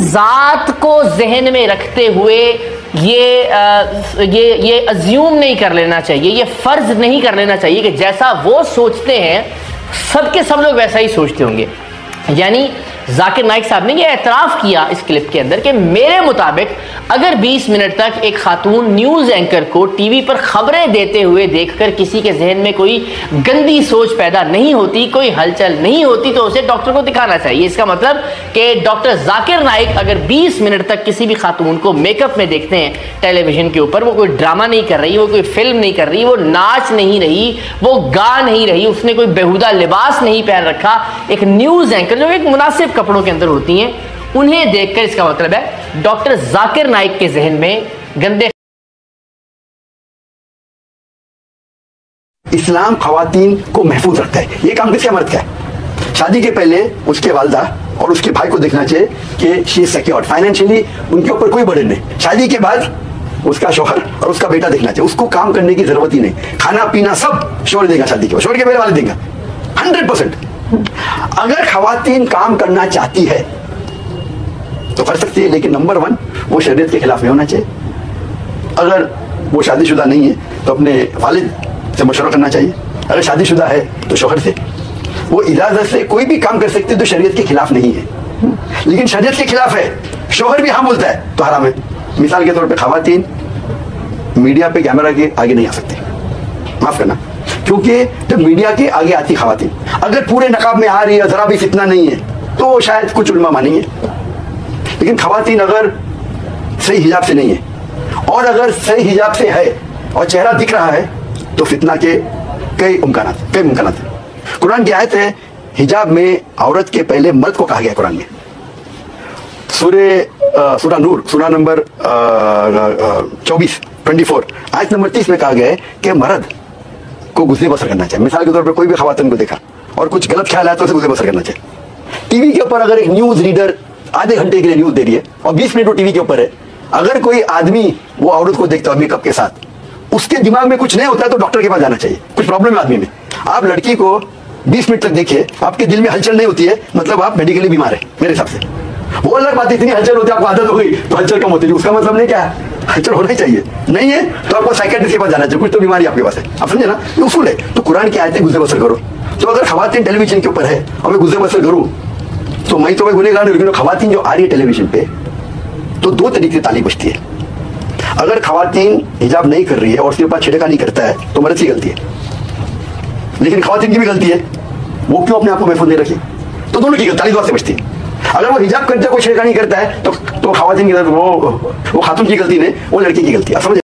जात को जहन में रखते हुए ये अज्यूम नहीं कर लेना चाहिए, ये फर्ज नहीं कर लेना चाहिए कि जैसा वो सोचते हैं सबके सब लोग वैसा ही सोचते होंगे। यानी जाकिर नाइक साहब ने यह एतराफ़ किया इस क्लिप के अंदर कि मेरे मुताबिक अगर 20 मिनट तक एक खातून न्यूज़ एंकर को टीवी पर खबरें देते हुए देखकर किसी के जहन में कोई गंदी सोच पैदा नहीं होती, कोई हलचल नहीं होती, तो उसे डॉक्टर को दिखाना चाहिए। इसका मतलब कि डॉक्टर जाकिर नाइक अगर 20 मिनट तक किसी भी खातून को मेकअप में देखते हैं टेलीविजन के ऊपर, वो कोई ड्रामा नहीं कर रही, वो कोई फिल्म नहीं कर रही, वो नाच नहीं रही, वो गा नहीं रही, उसने कोई बेहुदा लिबास नहीं पहन रखा, एक न्यूज़ एंकर जो एक मुनासिब कपड़ों के अंदर होती हैं, उन्हें देखकर इसका मतलब है डॉक्टर जाकिर नाइक के जहन में गंदे। इस्लाम खवातीन को महफूज रखता है। ये काम किसका मर्द का है? शादी के पहले उसके वालदा और उसके भाई को देखना चाहिए कि शी इज सिक्योर्ड फाइनेंशियली, उनके ऊपर कोई बर्डन नहीं। शादी के बाद उसका शौहर और उसका बेटा देखना चाहिए, उसको काम करने की जरूरत ही नहीं, खाना पीना सब शौहर देगा, शादी के बाद शौहर के पहले वाले देगा 100%। अगर खवातीन काम करना चाहती है तो कर सकती है, लेकिन नंबर 1 वो शरीयत के खिलाफ नहीं होना चाहिए। अगर वो शादीशुदा नहीं है तो अपने वालिद से मशवरा करना चाहिए, अगर शादीशुदा है तो शौहर से। वो इजाजत से कोई भी काम कर सकते तो शरीयत के खिलाफ नहीं है, लेकिन शरीयत के खिलाफ है, शौहर भी हाँ बोलता है तो हराम है। मिसाल के तौर पे खवातीन मीडिया पे कैमरा के आगे नहीं आ सकती, माफ करना, क्योंकि जब मीडिया के आगे आती खवातीन अगर पूरे नकाब में आ रही है, जरा भी फितना नहीं है, तो शायद कुछ उलमा मानेंगे। लेकिन खवातीन अगर सही हिजाब से नहीं है और अगर सही हिजाब से है और चेहरा दिख रहा है तो फितना के कई मुमकानात है। कुरान की आयत है, हिजाब में औरत के पहले मर्द को कहा गया कुरान में। सूरह नूर सूरह नंबर 24 आयत नंबर 30 में कहा गया है कि मर्द को गुज़रे बसर करना चाहिए। मिसाल के तौर पर कोई भी खवातीन को देखा और कुछ गलत ख्याल आया तो उसे गुज़रे बसर करना चाहिए। टीवी के ऊपर अगर एक न्यूज़ रीडर आधे घंटे के लिए न्यूज़ दे रही है और 20 मिनट वो टीवी के ऊपर है, अगर कोई आदमी वो औरत को देखता है मेकअप के साथ, उसके दिमाग में कुछ नहीं होता है तो डॉक्टर के पास जाना चाहिए, कुछ प्रॉब्लम है आदमी में। आप लड़की को 20 मिनट तक देखिए, आपके दिल में हलचल नहीं होती है, मतलब आप मेडिकली बीमार है मेरे हिसाब से। वो अलग बात, इतनी हलचल होती है, आपको आदत हो गई तो हलचल कम होती है, उसका मतलब नहीं क्या है, हलचल होना ही चाहिए। नहीं है तो आपको साइकियाट्रिस्ट के पास जाना चाहिए, कुछ तो बीमारी आपके पास है, आप समझे ना, ये उसूल है। तो कुरान की आयतें गुज़रे बसर करो। तो अगर खवातीन टेलीविजन के ऊपर है और मैं गुज़रे बसर करूँ तो मैं गुनहगार नहीं, लेकिन खवातीन जो आ रही है टेलीविजन पे तो 2 तरीके से ताली बचती है। अगर खवातीन हिजाब नहीं कर रही है और उसके पास छिड़का नहीं करता है तो मर्द की गलती है, लेकिन खवातीन की भी गलती है, वो क्यों अपने आप को महफूज नहीं रखी, तो दोनों की ताली दुआ से बचती है। अगर वो हिजाब करता है कोई छिड़का नहीं करता है तो खवातीन की गलती, वो खातून की गलती नहीं, वो लड़की की गलती है, समझे।